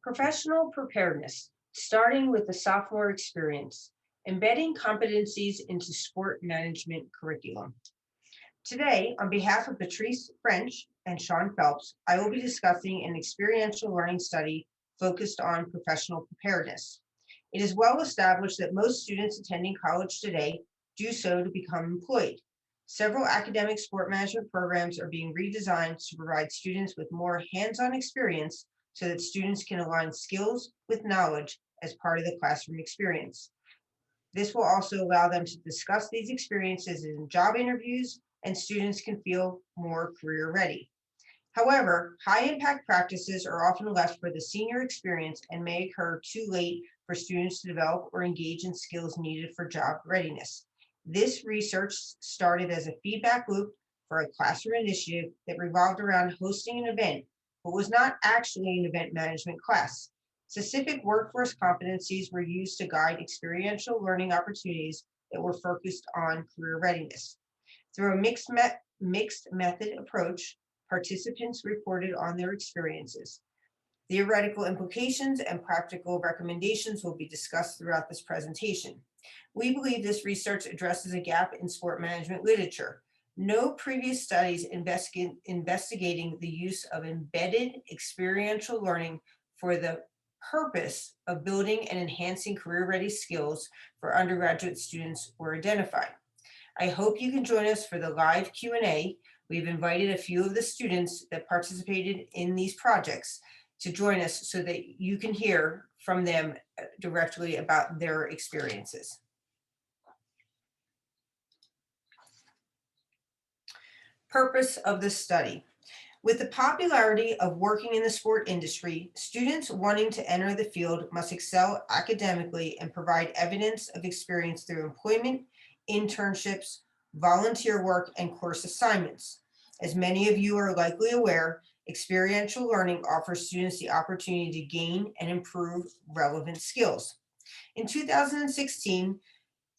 Professional preparedness, starting with the sophomore experience, embedding competencies into sport management curriculum. Today, on behalf of Patrice French and Sean Phelps, I will be discussing an experiential learning study focused on professional preparedness. It is well established that most students attending college today do so to become employed. Several academic sport management programs are being redesigned to provide students with more hands-on experience so that students can align skills with knowledge as part of the classroom experience. This will also allow them to discuss these experiences in job interviews, and students can feel more career ready. However, high impact practices are often left for the senior experience and may occur too late for students to develop or engage in skills needed for job readiness. This research started as a feedback loop for a classroom initiative that revolved around hosting an event, but was not actually an event management class. Specific workforce competencies were used to guide experiential learning opportunities that were focused on career readiness. Through a mixed method approach, participants reported on their experiences. Theoretical implications and practical recommendations will be discussed throughout this presentation. We believe this research addresses a gap in sport management literature. No previous studies investigating the use of embedded experiential learning for the purpose of building and enhancing career-ready skills for undergraduate students were identified. I hope you can join us for the live Q&A. We've invited a few of the students that participated in these projects to join us so that you can hear from them directly about their experiences. Purpose of the study. With the popularity of working in the sport industry, students wanting to enter the field must excel academically and provide evidence of experience through employment, internships, volunteer work, and course assignments. As many of you are likely aware, experiential learning offers students the opportunity to gain and improve relevant skills. In 2016,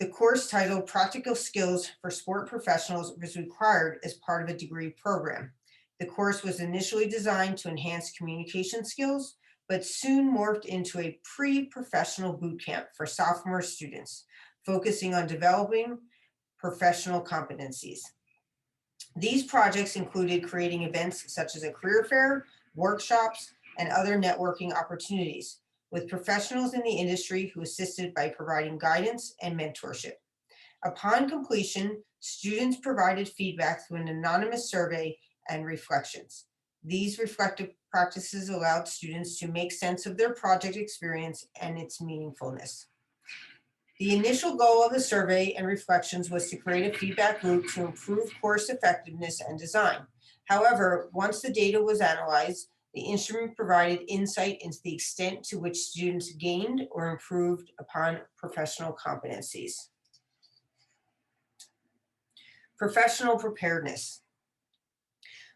the course titled Practical Skills for Sport Professionals was required as part of a degree program. The course was initially designed to enhance communication skills, but soon morphed into a pre-professional boot camp for sophomore students, focusing on developing professional competencies. These projects included creating events such as a career fair, workshops, and other networking opportunities with professionals in the industry who assisted by providing guidance and mentorship. Upon completion, students provided feedback through an anonymous survey and reflections. These reflective practices allowed students to make sense of their project experience and its meaningfulness. The initial goal of the survey and reflections was to create a feedback loop to improve course effectiveness and design. However, once the data was analyzed, the instrument provided insight into the extent to which students gained or improved upon professional competencies. Professional preparedness.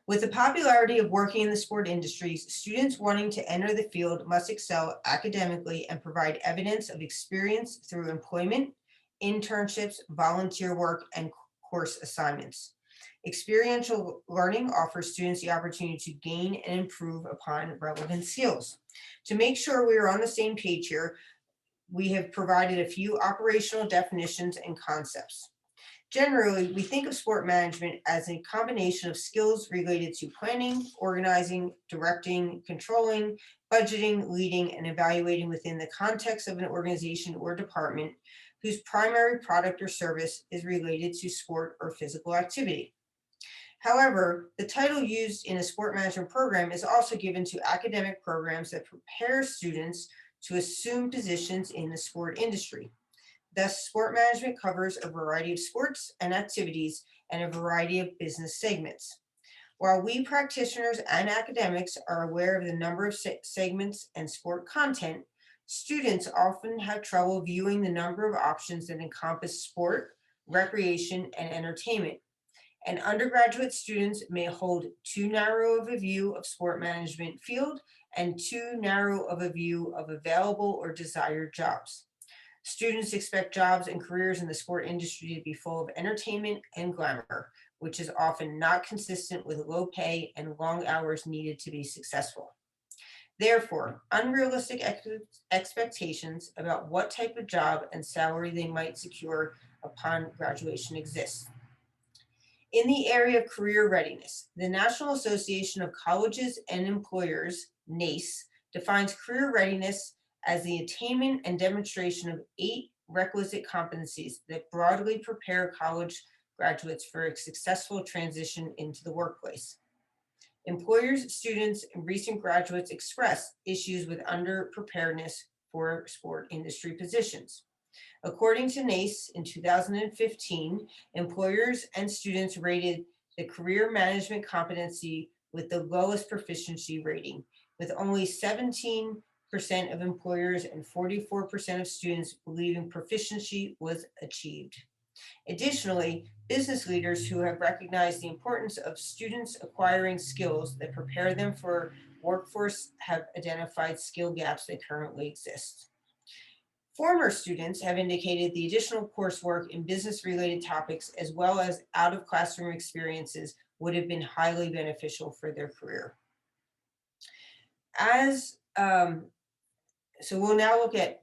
With the popularity of working in the sport industries, students wanting to enter the field must excel academically and provide evidence of experience through employment, internships, volunteer work, and course assignments. Experiential learning offers students the opportunity to gain and improve upon relevant skills. To make sure we are on the same page here, we have provided a few operational definitions and concepts. Generally, we think of sport management as a combination of skills related to planning, organizing, directing, controlling, budgeting, leading, and evaluating within the context of an organization or department whose primary product or service is related to sport or physical activity. However, the title used in a sport management program is also given to academic programs that prepare students to assume positions in the sport industry. Thus, sport management covers a variety of sports and activities and a variety of business segments. While we practitioners and academics are aware of the number of segments and sport content, students often have trouble viewing the number of options that encompass sport, recreation, and entertainment. And undergraduate students may hold too narrow of a view of sport management field and too narrow of a view of available or desired jobs. Students expect jobs and careers in the sport industry to be full of entertainment and glamour, which is often not consistent with low pay and long hours needed to be successful. Therefore, unrealistic expectations about what type of job and salary they might secure upon graduation exist. In the area of career readiness, the National Association of Colleges and Employers, NACE, defines career readiness as the attainment and demonstration of 8 requisite competencies that broadly prepare college graduates for a successful transition into the workplace. Employers, students, and recent graduates express issues with underpreparedness for sport industry positions. According to NACE in 2015, employers and students rated the career management competency with the lowest proficiency rating, with only 17% of employers and 44% of students believing proficiency was achieved. Additionally, business leaders who have recognized the importance of students acquiring skills that prepare them for workforce have identified skill gaps that currently exist. Former students have indicated the additional coursework in business-related topics as well as out-of-classroom experiences would have been highly beneficial for their career. So we'll now look at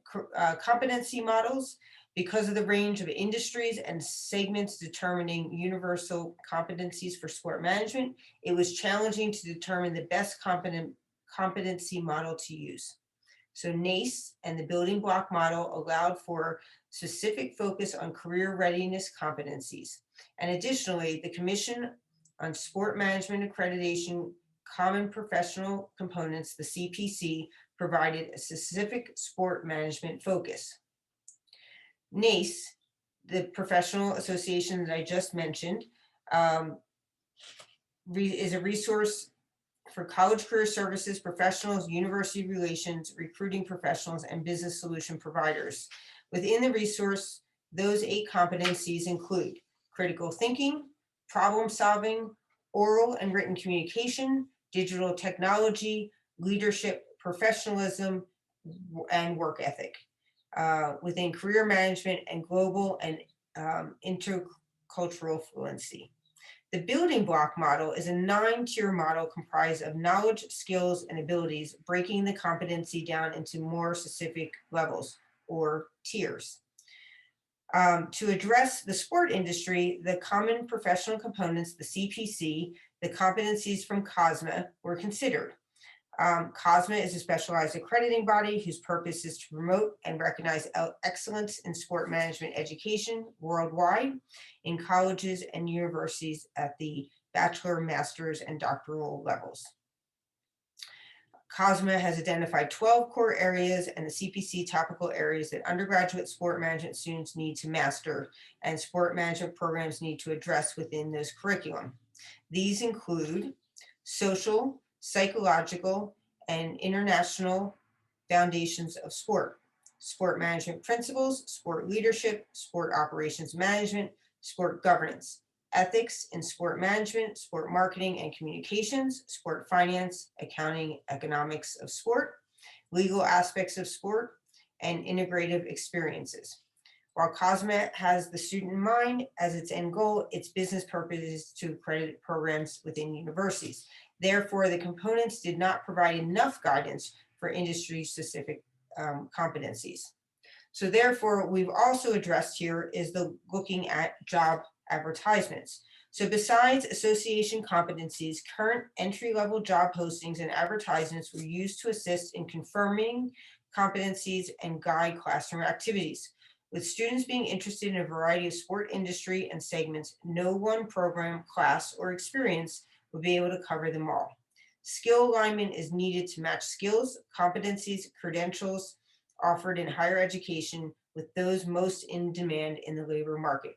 competency models. Because of the range of industries and segments determining universal competencies for sport management, it was challenging to determine the best competency model to use. So NACE and the building block model allowed for specific focus on career readiness competencies. And additionally, the Commission on Sport Management Accreditation Common Professional Components, the CPC, provided a specific sport management focus. NACE, the professional association that I just mentioned, is a resource for college career services professionals, university relations, recruiting professionals, and business solution providers. Within the resource, those 8 competencies include critical thinking, problem solving, oral and written communication, digital technology, leadership, professionalism, and work ethic. Within career management and global and intercultural fluency. The building block model is a 9-tier model comprised of knowledge, skills, and abilities, breaking the competency down into more specific levels or tiers. To address the sport industry, the common professional components, the CPC, the competencies from COSMA were considered. COSMA is a specialized accrediting body whose purpose is to promote and recognize excellence in sport management education worldwide in colleges and universities at the bachelor, master's, and doctoral levels. COSMA has identified 12 core areas and the CPC topical areas that undergraduate sport management students need to master and sport management programs need to address within those curriculum. These include social, psychological, and international foundations of sport, sport management principles, sport leadership, sport operations management, sport governance, ethics in sport management, sport marketing and communications, sport finance, accounting, economics of sport, legal aspects of sport, and integrative experiences. While COSMA has the student in mind as its end goal, its business purpose is to accredit programs within universities. Therefore, the components did not provide enough guidance for industry-specific competencies. So therefore, we've also addressed here is the looking at job advertisements. So besides association competencies, current entry-level job postings and advertisements were used to assist in confirming competencies and guide classroom activities. With students being interested in a variety of sport industry and segments, no one program, class, or experience will be able to cover them all. Skill alignment is needed to match skills, competencies, credentials offered in higher education with those most in demand in the labor market.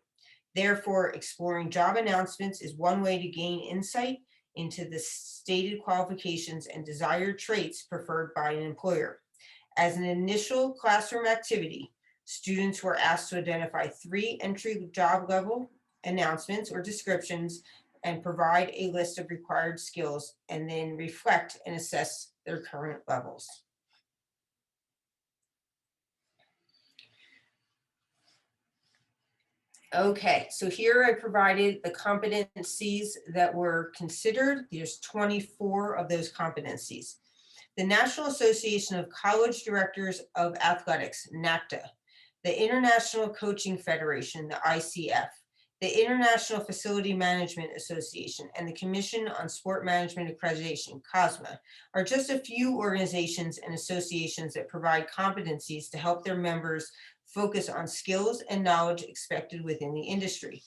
Therefore, exploring job announcements is one way to gain insight into the stated qualifications and desired traits preferred by an employer. As an initial classroom activity, students were asked to identify 3 entry job level announcements or descriptions and provide a list of required skills and then reflect and assess their current levels. Okay, so here I provided the competencies that were considered. There's 24 of those competencies. the National Association of College Directors of Athletics, NACDA, the International Coaching Federation, the ICF, the International Facility Management Association, and the Commission on Sport Management Accreditation, COSMA, are just a few organizations and associations that provide competencies to help their members focus on skills and knowledge expected within the industry.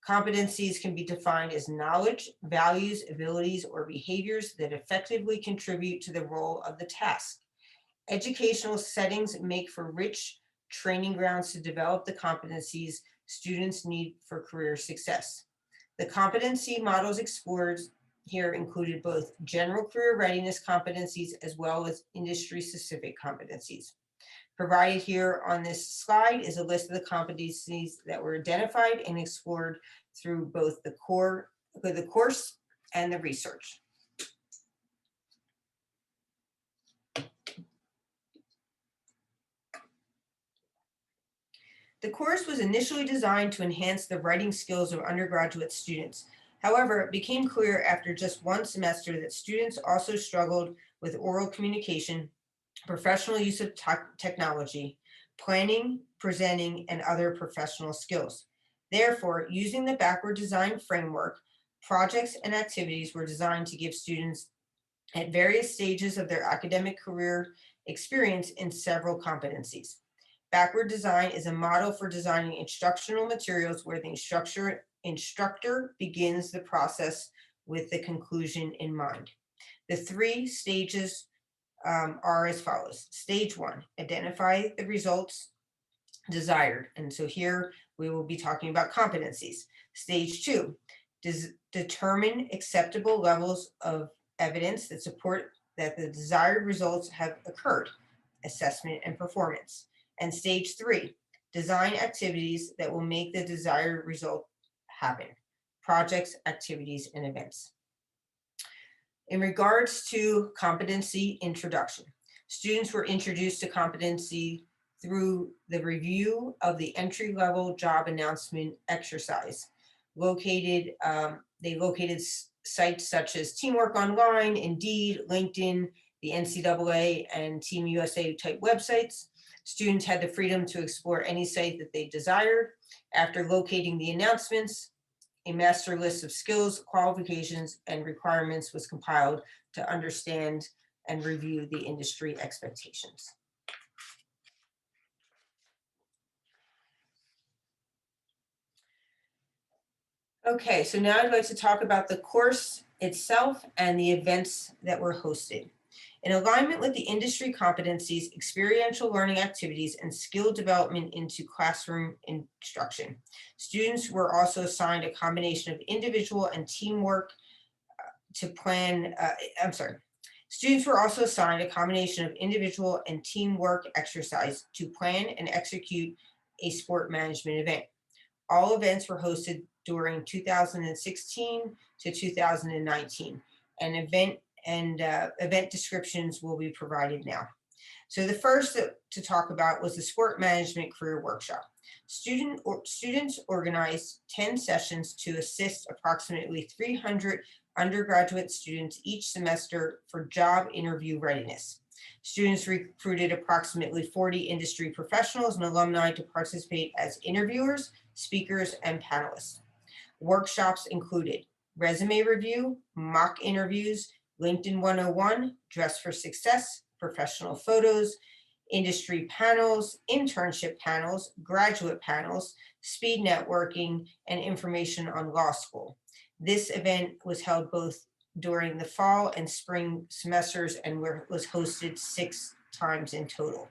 Competencies can be defined as knowledge, values, abilities, or behaviors that effectively contribute to the role of the task. Educational settings make for rich training grounds to develop the competencies students need for career success. The competency models explored here included both general career readiness competencies as well as industry-specific competencies. Provided here on this slide is a list of the competencies that were identified and explored through both the course and the research. The course was initially designed to enhance the writing skills of undergraduate students. However, it became clear after just one semester that students also struggled with oral communication, professional use of technology, planning, presenting, and other professional skills. Therefore, using the backward design framework, projects and activities were designed to give students at various stages of their academic career experience in several competencies. Backward design is a model for designing instructional materials where the instructor begins the process with the conclusion in mind. The 3 stages are as follows. Stage 1, identify the results desired. And so here we will be talking about competencies. Stage 2, determine acceptable levels of evidence that support that the desired results have occurred, assessment and performance. And stage 3, design activities that will make the desired result happen, projects, activities, and events. In regards to competency introduction, students were introduced to competency through the review of the entry-level job announcement exercise. They located sites such as Teamwork Online, Indeed, LinkedIn, the NCAA, and Team USA type websites. Students had the freedom to explore any site that they desired. After locating the announcements, a master list of skills, qualifications, and requirements was compiled to understand and review the industry expectations. Okay, so now I'd like to talk about the course itself and the events that were hosted. In alignment with the industry competencies, experiential learning activities, and skill development into classroom instruction, students were also assigned a combination of individual and teamwork Students were also assigned a combination of individual and teamwork exercise to plan and execute a sport management event. All events were hosted during 2016 to 2019, and event descriptions will be provided now. So the first to talk about was the Sport Management Career Workshop. Students organized 10 sessions to assist approximately 300 undergraduate students each semester for job interview readiness. Students recruited approximately 40 industry professionals and alumni to participate as interviewers, speakers, and panelists. Workshops included resume review, mock interviews, LinkedIn 101, Dress for Success, professional photos, industry panels, internship panels, graduate panels, speed networking, and information on law school. This event was held both during the fall and spring semesters and was hosted 6 times in total.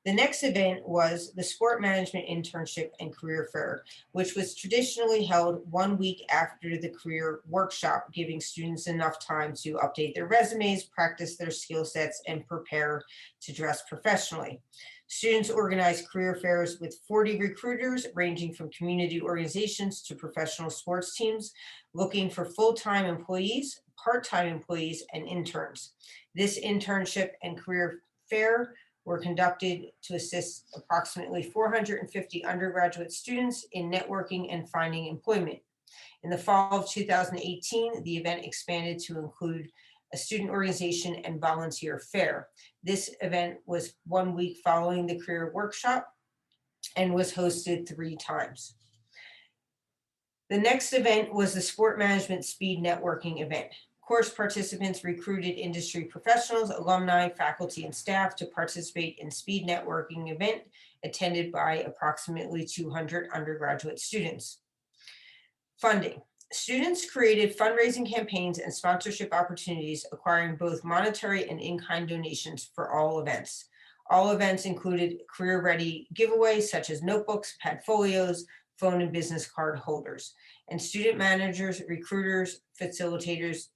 The next event was the Sport Management Internship and Career Fair, which was traditionally held 1 week after the career workshop, giving students enough time to update their resumes, practice their skill sets, and prepare to dress professionally. Students organized career fairs with 40 recruiters ranging from community organizations to professional sports teams looking for full-time employees, part-time employees, and interns. This internship and career fair were conducted to assist approximately 450 undergraduate students in networking and finding employment. In the fall of 2018, the event expanded to include a student organization and volunteer fair. This event was 1 week following the career workshop and was hosted 3 times. The next event was the Sport Management Speed Networking event. Course participants recruited industry professionals, alumni, faculty, and staff to participate in speed networking event attended by approximately 200 undergraduate students. Funding. Students created fundraising campaigns and sponsorship opportunities, acquiring both monetary and in-kind donations for all events. All events included career-ready giveaways such as notebooks, padfolios, phone and business card holders, and student managers, recruiters, facilitators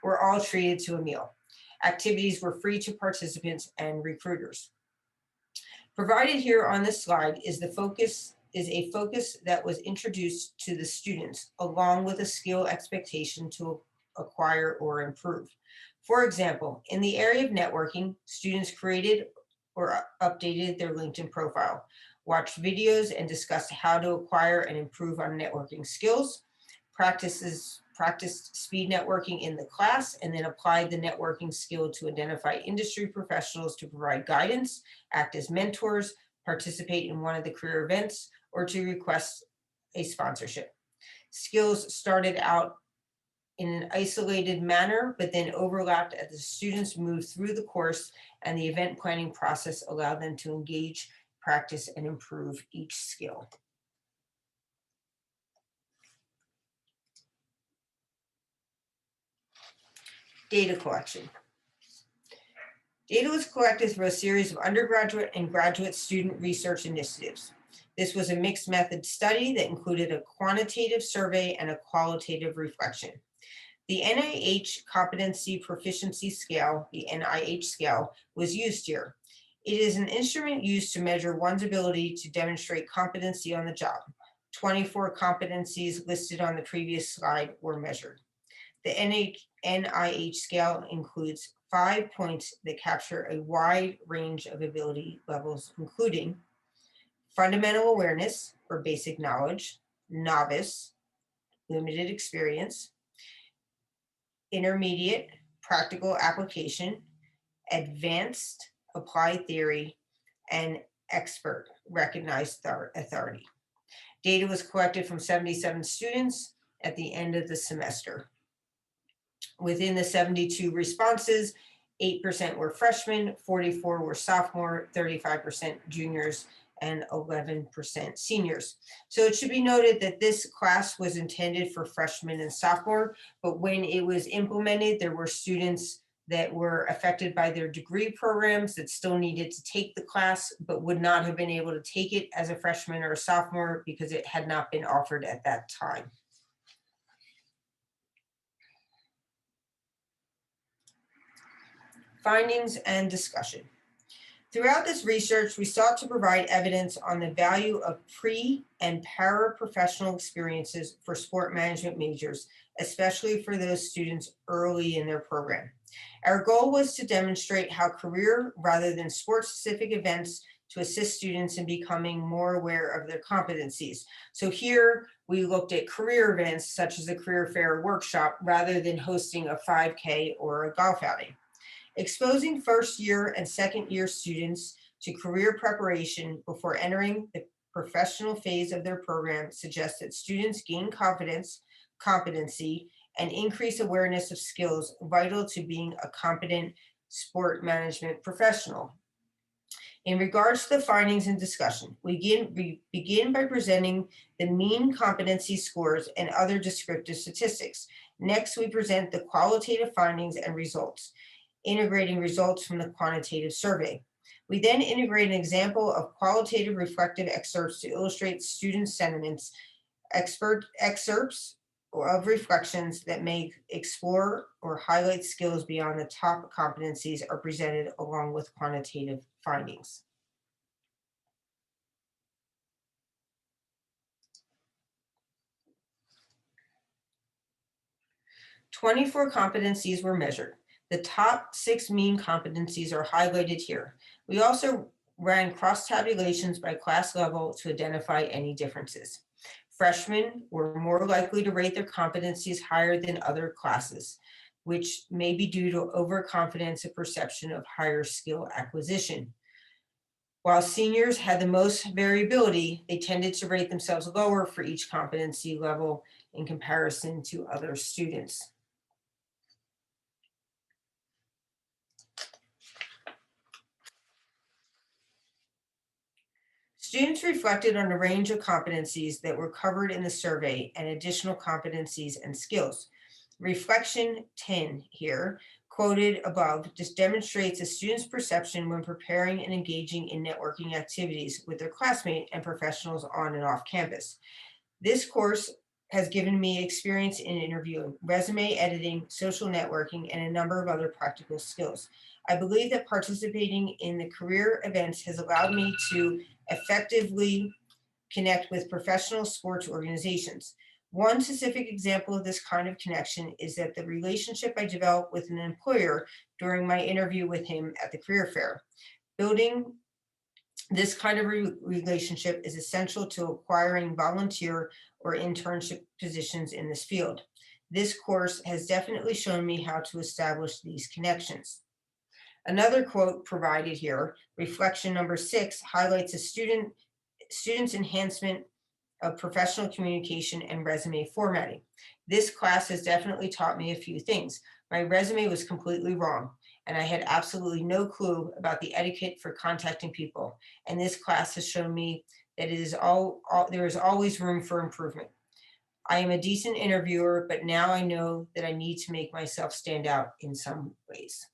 were all treated to a meal. Activities were free to participants and recruiters. Provided here on this slide is a focus that was introduced to the students along with a skill expectation to acquire or improve. For example, in the area of networking, students created or updated their LinkedIn profile, watched videos and discussed how to acquire and improve on networking skills, practiced speed networking in the class, and then applied the networking skill to identify industry professionals to provide guidance, act as mentors, participate in one of the career events, or to request a sponsorship. Skills started out in an isolated manner, but then overlapped as the students moved through the course, and the event planning process allowed them to engage, practice, and improve each skill. Data collection. Data was collected through a series of undergraduate and graduate student research initiatives. This was a mixed method study that included a quantitative survey and a qualitative reflection. The NIH Competency Proficiency Scale, the NIH scale, was used here. It is an instrument used to measure one's ability to demonstrate competency on the job. 24 competencies listed on the previous slide were measured. The NIH scale includes 5 points that capture a wide range of ability levels, including fundamental awareness or basic knowledge, novice, limited experience, intermediate, practical application, advanced, applied theory, and expert, recognized authority. Data was collected from 77 students at the end of the semester. Within the 72 responses, 8% were freshmen, 44 were sophomore, 35% juniors, and 11% seniors. So it should be noted that this class was intended for freshmen and sophomore, but when it was implemented, there were students that were affected by their degree programs that still needed to take the class, but would not have been able to take it as a freshman or a sophomore because it had not been offered at that time. Findings and discussion. Throughout this research, we sought to provide evidence on the value of pre- and paraprofessional experiences for sport management majors, especially for those students early in their program. Our goal was to demonstrate how career rather than sport-specific events to assist students in becoming more aware of their competencies. So here we looked at career events such as a career fair workshop rather than hosting a 5K or a golf outing. Exposing first year and second year students to career preparation before entering the professional phase of their program suggests that students gain confidence, competency, and increase awareness of skills vital to being a competent sport management professional. In regards to the findings and discussion, we begin by presenting the mean competency scores and other descriptive statistics. Next, we present the qualitative findings and results, integrating results from the quantitative survey. We then integrate an example of qualitative reflective excerpts to illustrate student sentiments, excerpts of reflections that may explore or highlight skills beyond the top competencies are presented along with quantitative findings. "24 competencies were measured. The top 6 mean competencies are highlighted here. We also ran cross tabulations by class level to identify any differences. Freshmen were more likely to rate their competencies higher than other classes, which may be due to overconfidence and perception of higher skill acquisition. While seniors had the most variability, they tended to rate themselves lower for each competency level in comparison to other students. Students reflected on a range of competencies that were covered in the survey and additional competencies and skills. Reflection 10 here, quoted above, just demonstrates a student's perception when preparing and engaging in networking activities with their classmates and professionals on and off campus. This course has given me experience in interviewing, resume editing, social networking, and a number of other practical skills. I believe that participating in the career events has allowed me to effectively connect with professional sports organizations. One specific example of this kind of connection is that the relationship I developed with an employer during my interview with him at the career fair. Building this kind of relationship is essential to acquiring volunteer or internship positions in this field. This course has definitely shown me how to establish these connections. Another quote provided here, reflection number 6, highlights a student's enhancement of professional communication and resume formatting. This class has definitely taught me a few things. My resume was completely wrong, and I had absolutely no clue about the etiquette for contacting people. And this class has shown me that there is always room for improvement. I am a decent interviewer, but now I know that I need to make myself stand out in some ways.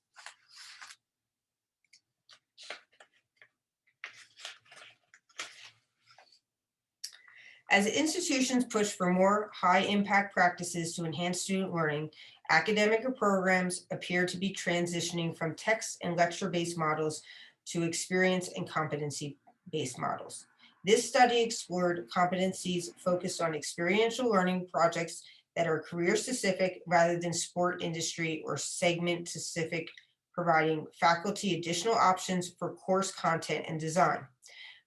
As institutions push for more high-impact practices to enhance student learning, academic programs appear to be transitioning from text and lecture-based models to experience and competency-based models. This study explored competencies focused on experiential learning projects that are career-specific rather than sport industry or segment-specific, providing faculty additional options for course content and design.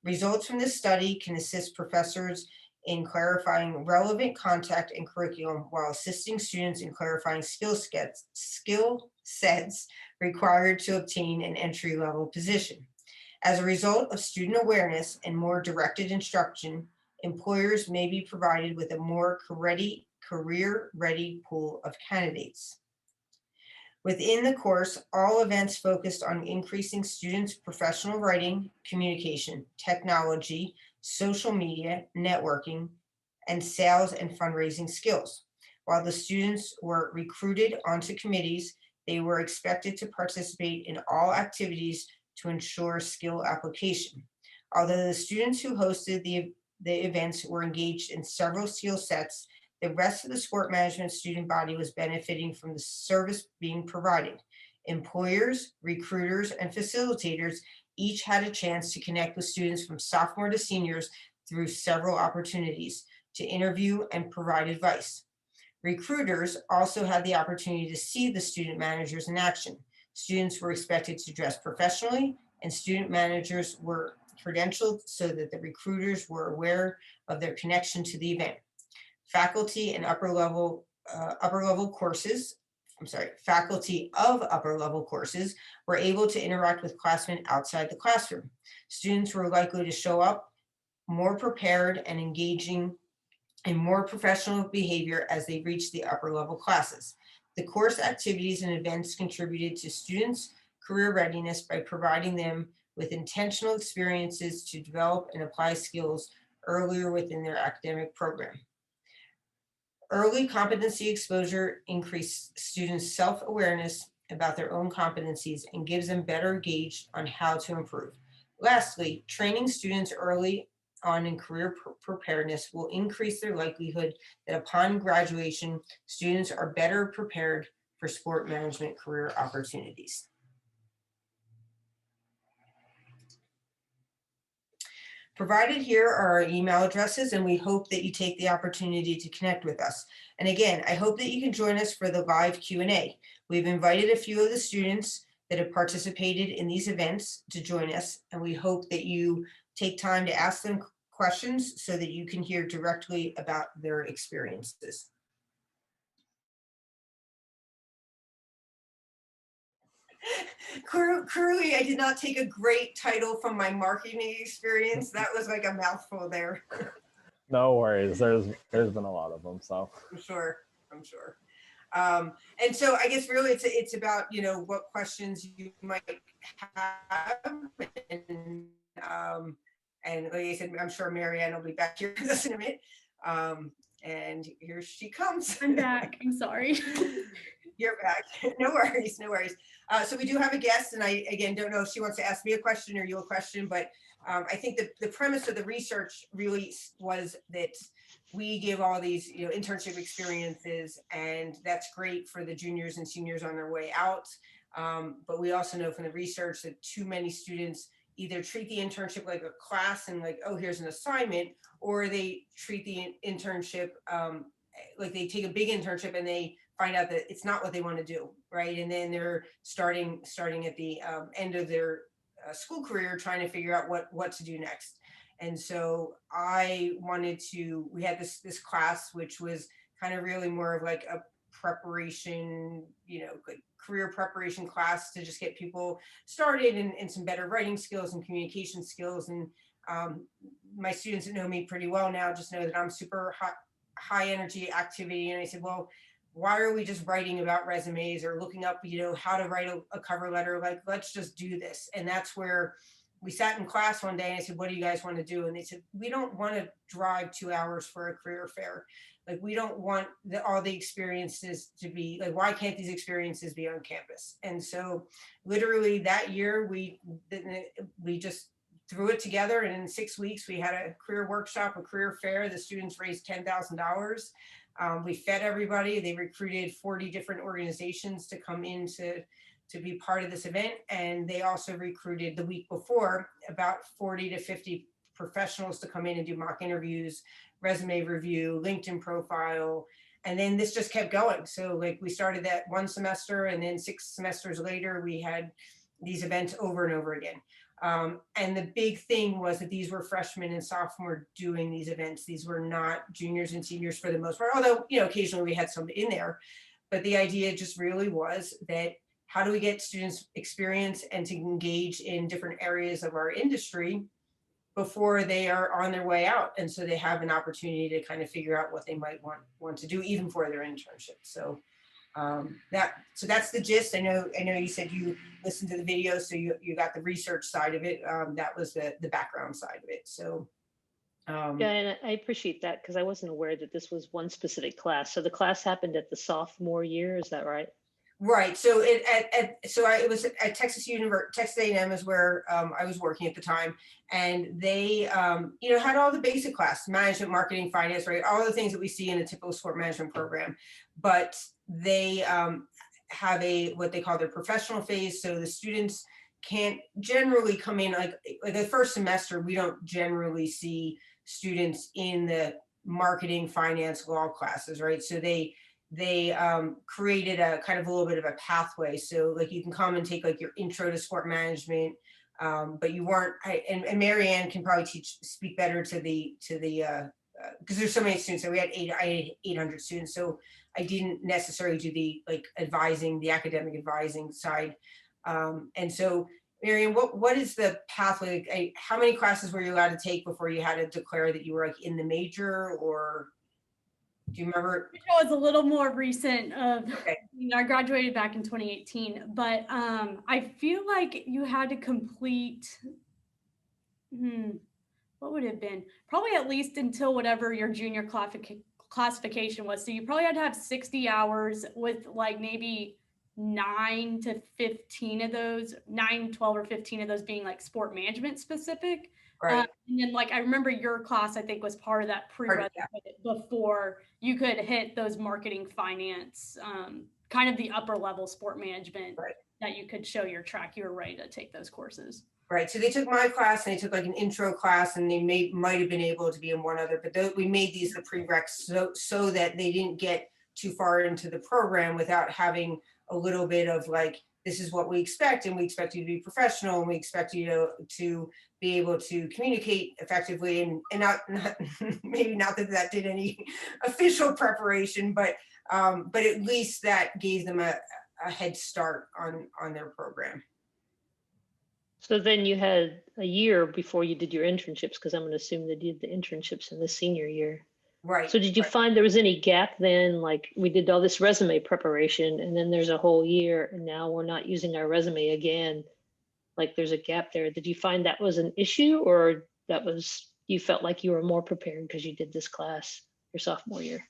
Results from this study can assist professors in clarifying relevant content and curriculum while assisting students in clarifying skill sets required to obtain an entry-level position. As a result of student awareness and more directed instruction, employers may be provided with a more career-ready pool of candidates. Within the course, all events focused on increasing students' professional writing, communication, technology, social media, networking, and sales and fundraising skills. While the students were recruited onto committees, they were expected to participate in all activities to ensure skill application. Although the students who hosted the events were engaged in several skill sets, the rest of the sport management student body was benefiting from the service being provided. Employers, recruiters, and facilitators each had a chance to connect with students from sophomore to seniors through several opportunities to interview and provide advice. Recruiters also had the opportunity to see the student managers in action. Students were expected to dress professionally, and student managers were credentialed so that the recruiters were aware of their connection to the event. Faculty of upper level courses were able to interact with classmen outside the classroom. Students were likely to show up more prepared and engaging in more professional behavior as they reached the upper level classes. The course activities and events contributed to students' career readiness by providing them with intentional experiences to develop and apply skills earlier within their academic program. Early competency exposure increases students' self-awareness about their own competencies and gives them better gauge on how to improve. Lastly, training students early on in career preparedness will increase their likelihood that upon graduation, students are better prepared for sport management career opportunities. Provided here are our email addresses, and we hope that you take the opportunity to connect with us. And again, I hope that you can join us for the live Q&A. We've invited a few of the students that have participated in these events to join us, and we hope that you take time to ask them questions so that you can hear directly about their experiences. Clearly, I did not take a great title from my marketing experience. That was like a mouthful there. No worries. There's been a lot of them, so I'm sure. I'm sure. And so I guess really it's about, you know, what questions you might have. And like I said, I'm sure Marianne will be back here in a minute. And here she comes. I'm back. I'm sorry. You're back. No worries, no worries. So we do have a guest, and I, again, don't know if she wants to ask me a question or you a question, but I think that the premise of the research really was that we give all these, you know, internship experiences, and that's great for the juniors and seniors on their way out. But we also know from the research that too many students either treat the internship like a class and like, oh, here's an assignment, or they treat the internship like they take a big internship and they find out that it's not what they want to do, right? And then they're starting at the end of their school career trying to figure out what to do next. And so we had this class, which was kind of really more of like a preparation, you know, like career preparation class to just get people started and some better writing skills and communication skills. And my students that know me pretty well now just know that I'm super high energy activity. And I said, well, why are we just writing about resumes or looking up, you know, how to write a cover letter? Like, let's just do this. And that's where we sat in class one day and I said, what do you guys want to do? And they said, we don't want to drive 2 hours for a career fair. Like, we don't want all the experiences to be like, why can't these experiences be on campus? And so literally that year we just threw it together. And in 6 weeks, we had a career workshop, a career fair. The students raised $10,000. We fed everybody. They recruited 40 different organizations to come in to be part of this event. And they also recruited the week before about 40 to 50 professionals to come in and do mock interviews, resume review, LinkedIn profile. And then this just kept going. So like we started that one semester, and then 6 semesters later, we had these events over and over again. And the big thing was that these were freshmen and sophomore doing these events. These were not juniors and seniors for the most part, although, you know, occasionally we had some in there. But the idea just really was that how do we get students experience and to engage in different areas of our industry before they are on their way out, and so they have an opportunity to kind of figure out what they might want to do even for their internship. So that's the gist. I know you said you listened to the video, so you got the research side of it. That was the background side of it. So yeah, and I appreciate that because I wasn't aware that this was one specific class. So the class happened at the sophomore year, is that right? Right. So it was at Texas A&M is where I was working at the time, and they you know, had all the basic class, management, marketing, finance, right, all the things that we see in a typical sport management program, but they have what they call their professional phase. So the students can't generally come in like the first semester. We don't generally see students in the marketing, finance, law classes, right? So they created a kind of a little bit of a pathway. So like you can come and take like your intro to sport management, but you weren't, and Marianne can probably speak better to the because there's so many students. So I had 800 students. So I didn't necessarily do the like advising, the academic advising side. And so Marianne, what is the pathway? Like, how many classes were you allowed to take before you had to declare that you were like in the major, or do you remember? It was a little more recent. Okay. You know, I graduated back in 2018, but I feel like you had to complete, what would it have been? Probably at least until whatever your junior classification was. So you probably had to have 60 hours with like maybe 9 to 15 of those, 9, 12 or 15 of those being like sport management specific. Right. And then like, I remember your class, I think, was part of that prerequisite before you could hit those marketing, finance, kind of the upper level sport management, right, that you could show your track. You were ready to take those courses. Right. So they took my class and they took like an intro class, and they might have been able to be in one other, but we made these the prereqs so that they didn't get too far into the program without having a little bit of like this is what we expect, and we expect you to be professional, and we expect you to be able to communicate effectively, and not maybe not that that did any official preparation, but at least that gave them a head start on their program. So then you had a year before you did your internships, because I'm going to assume that you did the internships in the senior year. Right. So did you find there was any gap then? Like we did all this resume preparation and then there's a whole year and now we're not using our resume again. Like there's a gap there. Did you find that was an issue, or that was, you felt like you were more prepared because you did this class your sophomore year?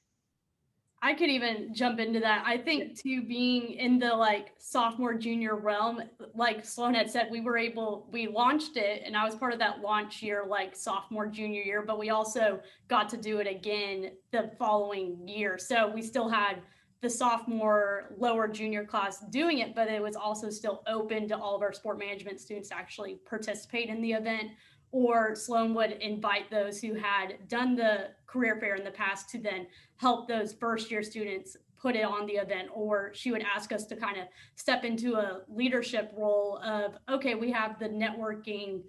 I could even jump into that. I think too, being in the like sophomore junior realm, like Sloan had said, we launched it, and I was part of that launch year, like sophomore junior year, but we also got to do it again the following year. So we still had the sophomore lower junior class doing it, but it was also still open to all of our sport management students to actually participate in the event. Or Sloan would invite those who had done the career fair in the past to then help those first year students put it on the event. Or she would ask us to kind of step into a leadership role of, okay, we have the networking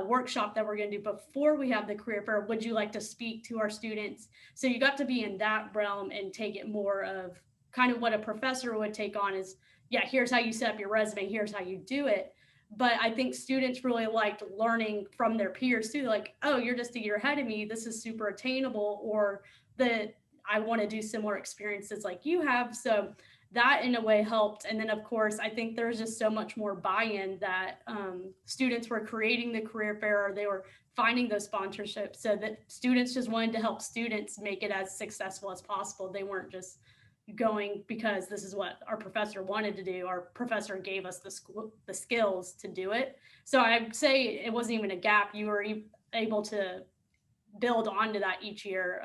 workshop that we're going to do before we have the career fair. Would you like to speak to our students? So you got to be in that realm and take it more of kind of what a professor would take on is, yeah, here's how you set up your resume, here's how you do it. But I think students really liked learning from their peers too. Like, oh, you're just a year ahead of me. This is super attainable, or that I want to do similar experiences like you have. So that in a way helped. And then of course, I think there's just so much more buy-in that students were creating the career fair, or they were finding those sponsorships, so that students just wanted to help students make it as successful as possible. They weren't just going because this is what our professor wanted to do. Our professor gave us the skills to do it. So I'd say it wasn't even a gap. You were able to build onto that each year,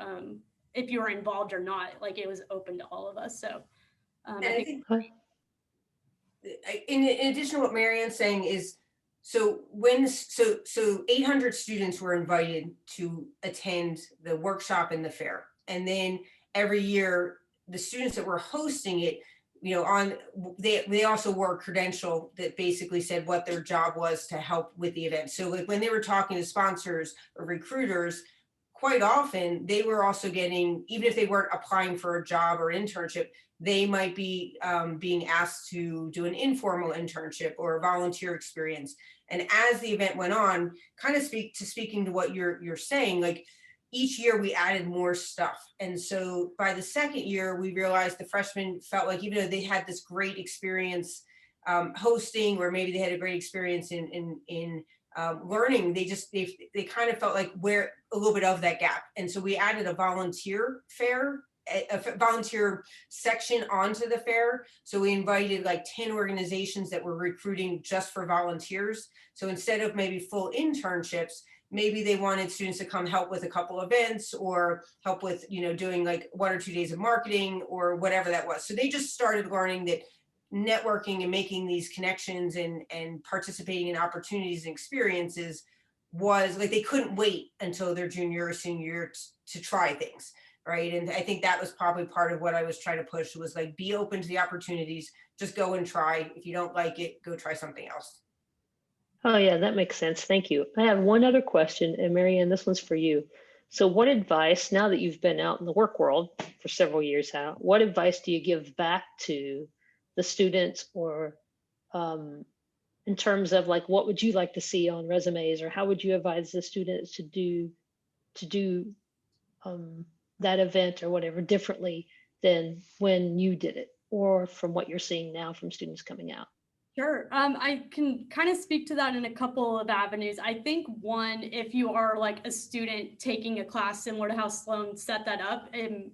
if you were involved or not. Like it was open to all of us. So I think in addition to what Marianne's saying is, so 800 students were invited to attend the workshop and the fair, and then every year the students that were hosting it, they also wore a credential that basically said what their job was to help with the event. So like when they were talking to sponsors or recruiters, quite often they were also getting, even if they weren't applying for a job or internship, they might be being asked to do an informal internship or a volunteer experience. And as the event went on, kind of speaking to what you're saying, like each year we added more stuff. And so by the second year, we realized the freshmen felt like, even though they had this great experience hosting, or maybe they had a great experience in learning, they kind of felt like we're a little bit of that gap. And so we added a volunteer fair, a volunteer section onto the fair. So we invited like 10 organizations that were recruiting just for volunteers. So instead of maybe full internships, maybe they wanted students to come help with a couple events, or help with, doing like 1 or 2 days of marketing or whatever that was. So they just started learning that networking and making these connections and participating in opportunities and experiences was like, they couldn't wait until their junior or senior year to try things. Right. And I think that was probably part of what I was trying to push, was like, be open to the opportunities, just go and try. If you don't like it, go try something else. Oh yeah, that makes sense. Thank you. I have one other question, and Marianne, this one's for you. So what advice, now that you've been out in the work world for several years now, what advice do you give back to the students, or in terms of like, what would you like to see on resumes, or how would you advise the students to do that event or whatever differently than when you did it, or from what you're seeing now from students coming out? Sure. I can kind of speak to that in a couple of avenues. I think one, if you are like a student taking a class similar to how Sloan set that up, I'm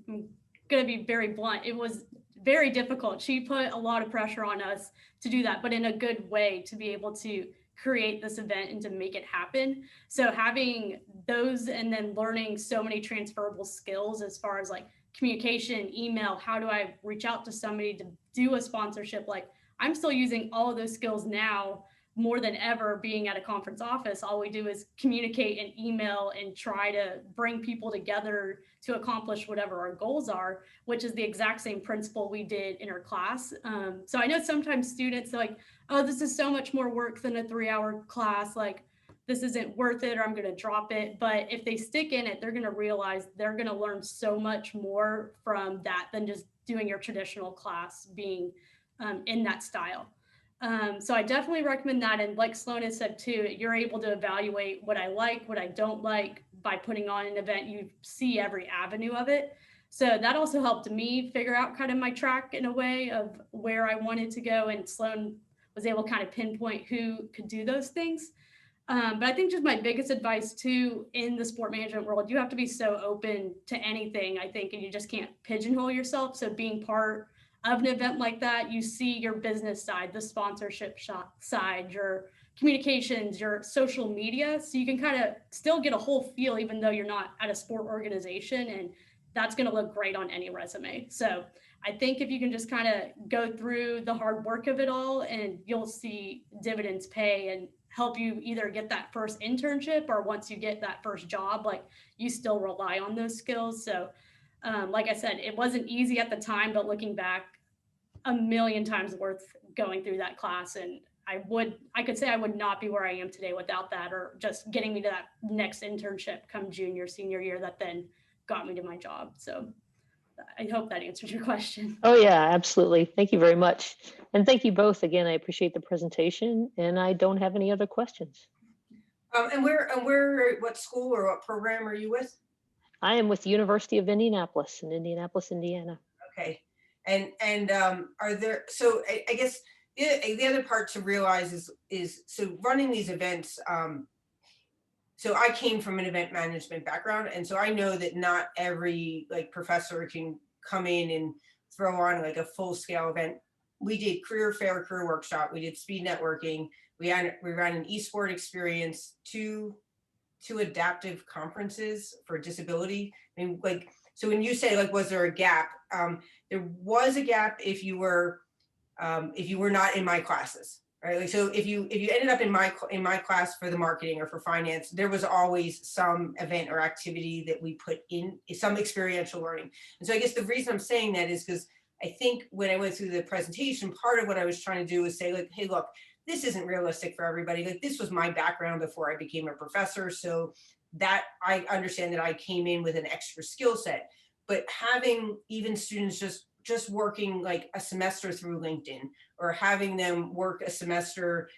going to be very blunt. It was very difficult. She put a lot of pressure on us to do that, but in a good way, to be able to create this event and to make it happen. So having those, and then learning so many transferable skills as far as like communication, email, how do I reach out to somebody to do a sponsorship? Like, I'm still using all of those skills now more than ever, being at a conference office, all we do is communicate and email and try to bring people together to accomplish whatever our goals are, which is the exact same principle we did in our class. So I know sometimes students are like, oh, this is so much more work than a 3-hour class. Like, this isn't worth it, or I'm going to drop it. But if they stick in it, they're going to realize they're going to learn so much more from that than just doing your traditional class being in that style. So I definitely recommend that. And like Sloan has said too, you're able to evaluate what I like, what I don't like by putting on an event. You see every avenue of it. So that also helped me figure out kind of my track in a way of where I wanted to go. And Sloan was able to kind of pinpoint who could do those things. But I think just my biggest advice too in the sport management world, you have to be so open to anything, I think, and you just can't pigeonhole yourself. So being part of an event like that, you see your business side, the sponsorship side, your communications, your social media. So you can kind of still get a whole feel, even though you're not at a sport organization, and that's going to look great on any resume. So I think if you can just kind of go through the hard work of it all, and you'll see dividends pay and help you either get that first internship, or once you get that first job, like you still rely on those skills. So like I said, it wasn't easy at the time, but looking back, a million times worth going through that class. And I could say I would not be where I am today without that, or just getting me to that next internship come junior, senior year that then got me to my job. So I hope that answered your question. Oh yeah, absolutely. Thank you very much. And thank you both again. I appreciate the presentation, and I don't have any other questions. And what school or what program are you with? I am with the University of Indianapolis in Indianapolis, Indiana. Okay. And are there, so I guess the other part to realize is so running these events, so I came from an event management background, and so I know that not every like professor can come in and throw on like a full scale event. We did career fair, career workshop, we did speed networking, we ran an eSport experience, two adaptive conferences for disability. I mean, like, so when you say like, was there a gap? There was a gap if you were not in my classes, right? Like, so if you ended up in my class for the marketing or for finance, there was always some event or activity that we put in, some experiential learning. And so I guess the reason I'm saying that is because I think when I went through the presentation, part of what I was trying to do was say like, hey, look, this isn't realistic for everybody. Like, this was my background before I became a professor. So that I understand that I came in with an extra skill set, but having even students just working like a semester through LinkedIn, or having them work a semester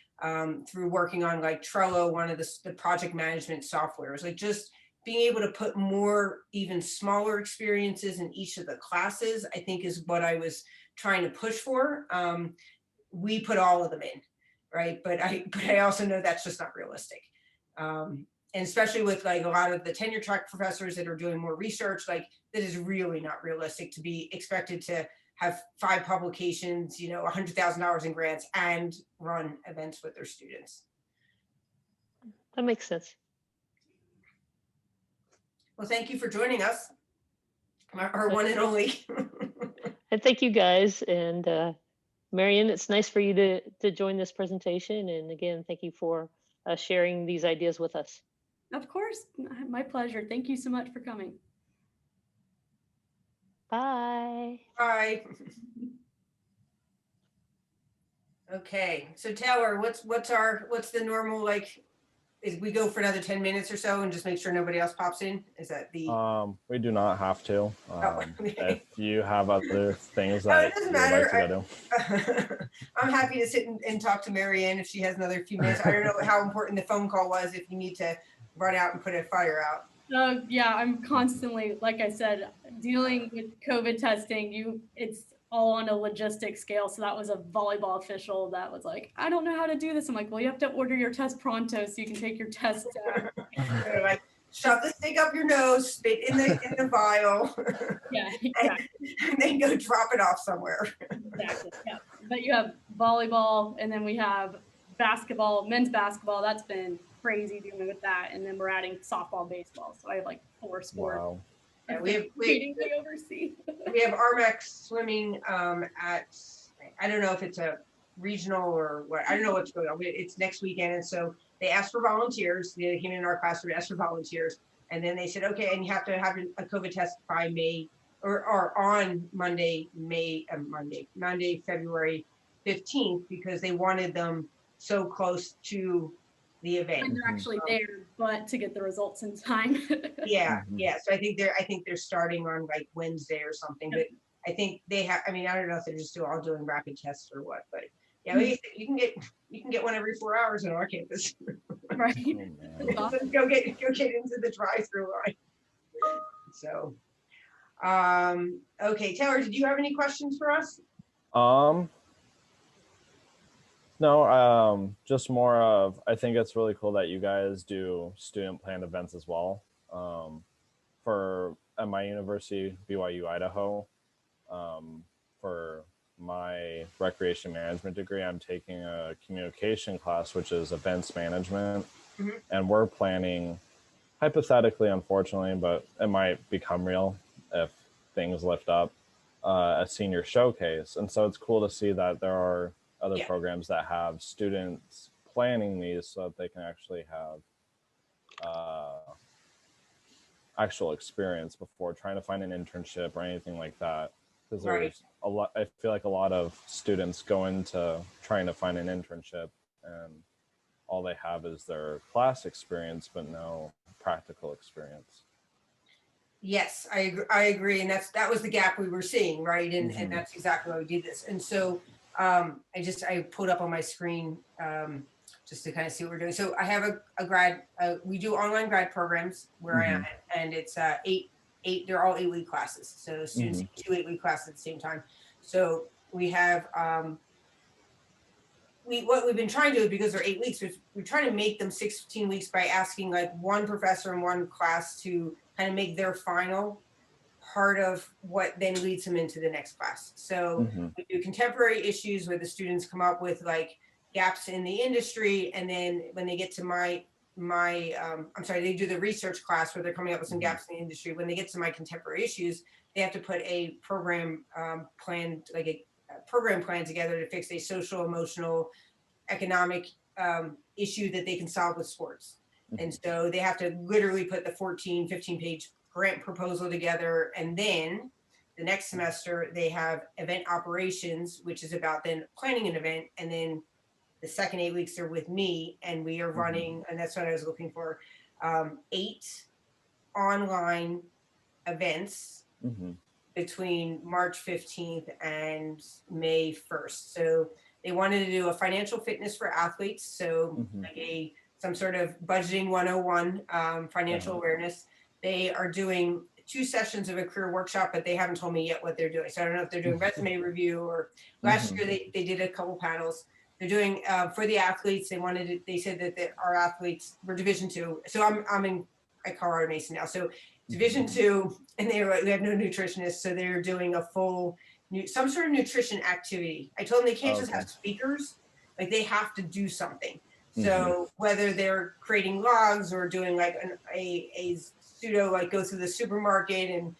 through working on like Trello, one of the project management softwares, like just being able to put more, even smaller experiences in each of the classes, I think is what I was trying to push for. We put all of them in, right? But I also know that's just not realistic. And especially with like a lot of the tenure track professors that are doing more research, like that is really not realistic to be expected to have 5 publications, you know, $100,000 in grants and run events with their students. That makes sense. Well, thank you for joining us, our one and only. And thank you guys. And Marion, it's nice for you to join this presentation. And again, thank you for sharing these ideas with us. Of course, my pleasure. Thank you so much for coming. Bye. Bye. Okay, so Taylor, what's the normal, like, is we go for another 10 minutes or so and just make sure nobody else pops in? Is that the? We do not have to. Okay. If you have other things that it doesn't you would like matter. to go to. I'm happy to sit and talk to Mary Ann if she has another few minutes. I don't know how important the phone call was, if you need to run out and put a fire out. Yeah, I'm constantly, like I said, dealing with COVID testing. It's all on a logistic scale. So that was a volleyball official that was like, I don't know how to do this. I'm like, well, you have to order your test pronto so you can take your test. They're like, shove the stick up your nose, spit in the vial. Yeah, exactly. And then go drop it off somewhere. Exactly. Yeah. But you have volleyball, and then we have basketball, men's basketball. That's been crazy dealing with that. And then we're adding softball, baseball. So I have like 4 sports. Wow. Yeah, we oversee. We have RMAX swimming at, I don't know if it's a regional or what, I don't know what's going on, but it's next weekend. And so they asked for volunteers. They came in our classroom, asked for volunteers. And then they said, okay, and you have to have a COVID test by May or on Monday, February 15th, because they wanted them so close to the event. When they're actually there, but to get the results in time. Yeah, yeah. So I think they're starting on like Wednesday or something, but I think they have, I mean, I don't know if they're just all doing rapid tests or what, but yeah, you can get one every 4 hours on our campus. Right. Oh, Awesome. Go get into the drive-through line. So, okay, Taylor, did you have any questions for us? No, just more of, I think it's really cool that you guys do student planned events as well. At my university, BYU, Idaho, for my recreation management degree, I'm taking a communication class, which is events management. Mhm. And we're planning, hypothetically, unfortunately, but it might become real if things lift up, a senior showcase. And so it's cool to see that there are other programs that have students planning these so that they can actually have actual experience before trying to find an internship or anything like that. Because there's a lot, I feel like a lot of students go into trying to find an internship and all they have is their class experience, but no practical experience. Yes, I agree. And that was the gap we were seeing, right? And that's exactly why we did this. And so I pulled up on my screen just to kind of see what we're doing. So I have a grad, we do online grad programs where I am at, and it's they're all 8-week classes. So students take 2 8-week classes at the same time. So we have, what we've been trying to do, because they're 8 weeks, we're trying to make them 16 weeks by asking like one professor in one class to kind of make their final part of what then leads them into the next class. So we do contemporary issues where the students come up with like gaps in the industry. And then when they get to they do the research class where they're coming up with some gaps in the industry. When they get to my contemporary issues, they have to put a program plan, like a program plan together to fix a social, emotional, economic issue that they can solve with sports. And so they have to literally put the 14, 15-page grant proposal together. And then the next semester they have event operations, which is about then planning an event. And then the second 8 weeks are with me, and we are running, and that's what I was looking for, 8 online events between March 15th and May 1st. So they wanted to do a financial fitness for athletes. So like some sort of budgeting 101, financial awareness. They are doing 2 sessions of a career workshop, but they haven't told me yet what they're doing. So I don't know if they're doing resume review, or last year they did a couple panels. They're doing for the athletes. They said that our athletes were Division II. So I'm in at Colorado Mason now. So Division II, and we have no nutritionists. So they're doing a full some sort of nutrition activity. I told them they can't just have speakers, like they have to do something. So whether they're creating logs or doing like a pseudo, like go through the supermarket and,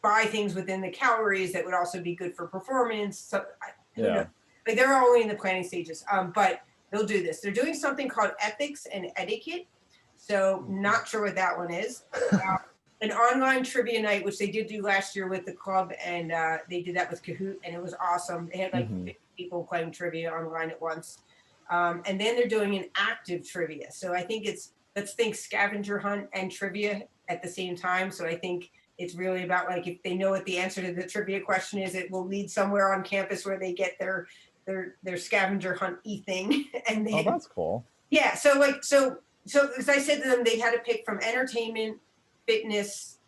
buy things within the calories that would also be good for performance. So like they're only in the planning stages, but they'll do this. They're doing something called ethics and etiquette. So not sure what that one is. An online trivia night, which they did do last year with the club, and they did that with Kahoot, and it was awesome. They had like 50 people playing trivia online at once. And then they're doing an active trivia. So I think let's think scavenger hunt and trivia at the same time. So I think it's really about like, if they know what the answer to the trivia question is, it will lead somewhere on campus where they get their scavenger hunt thing. And then, that's cool. Yeah. So as I said to them, they had to pick from entertainment, fitness,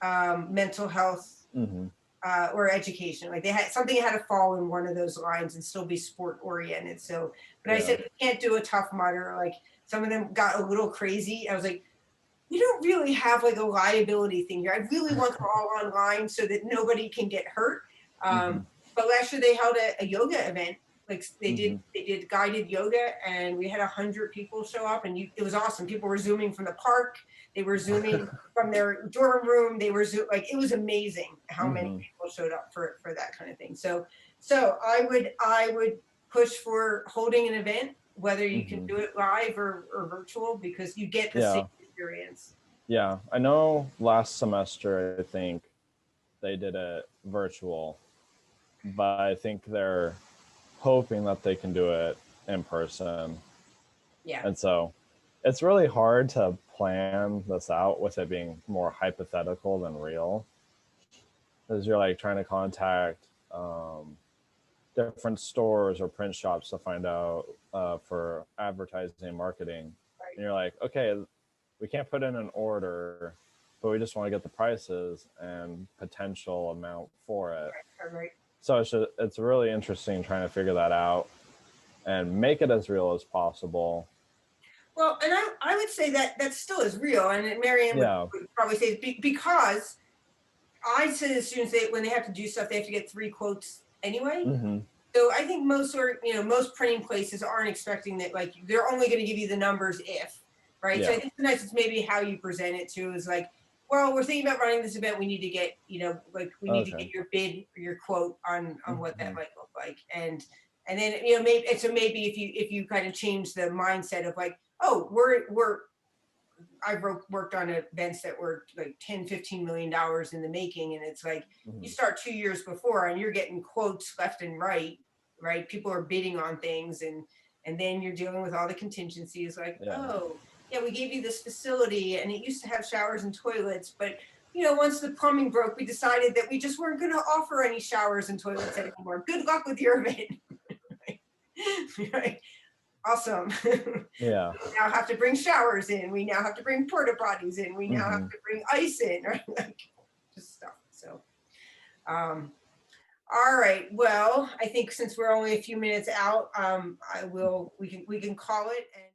mental health, or education. Like they had something that had to fall in one of those lines and still be sport oriented. So, but I said, we can't do a Tough Mudder. Like some of them got a little crazy. I was like, we don't really have like a liability thing here. I really want them all online so that nobody can get hurt. But last year they held a yoga event. Like they did guided yoga, and we had 100 people show up, and it was awesome. People were Zooming from the park. They were Zooming from their dorm room. They were it was amazing how many people showed up for that kind of thing. So So I would push for holding an event, whether you can do it live or virtual, because you get the same experience. Yeah, I know last semester, I think they did it virtual, but I think they're hoping that they can do it in person. Yeah. And so it's really hard to plan this out with it being more hypothetical than real. Because you're like trying to contact different stores or print shops to find out for advertising and marketing. Right. And you're like, okay, we can't put in an order, but we just want to get the prices and potential amount for it. Right. So it's really interesting trying to figure that out and make it as real as possible. Well, and I would say that still is real, and Marianne would probably say because I say to students that when they have to do stuff, they have to get 3 quotes anyway. So I think most printing places aren't expecting that, like, they're only going to give you the numbers if, right? So I think sometimes it's maybe how you present it too, is like, well, we're thinking about running this event. We need to get, we need to get your bid or your quote on what that might look like. And then, maybe if you kind of change the mindset of like, oh, I've worked on events that were like $10-15 million in the making. And it's like, you start 2 years before and you're getting quotes left and right. People are bidding on things. And then you're dealing with all the contingencies like, oh, yeah, we gave you this facility and it used to have showers and toilets, but once the plumbing broke, we decided that we just weren't going to offer any showers and toilets anymore. Good luck with your event. Right. Awesome. Yeah. We now have to bring showers in. We now have to bring porta potties in. We now have to bring ice in, right? Like, just stuff. So, all right. Well, I think since we're only a few minutes out, we can call it. And